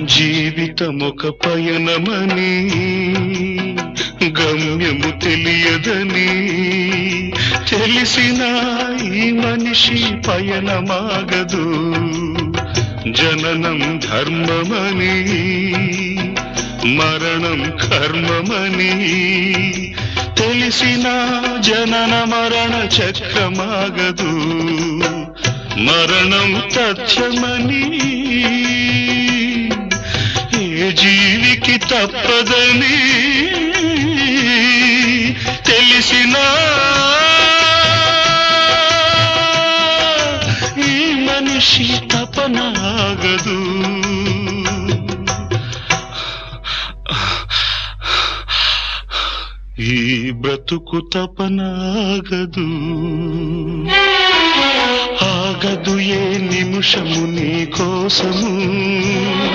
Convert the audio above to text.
జీవితమొక పయనమని గమ్యము తెలియదని తెలిసిన ఈ మనిషి పయనమాగదు. జననం ధర్మమని మరణం కర్మమని తెలిసిన జనన మరణ చక్రమాగదు. మరణం తథ్యమని ఏ జీవికి తప్పదని తెలిసిన ఈ మనిషి తపనాగదు. ఈ బ్రతుకు తపనాగదు. ఆగదు ఏ నిమిషము నీ కోసము.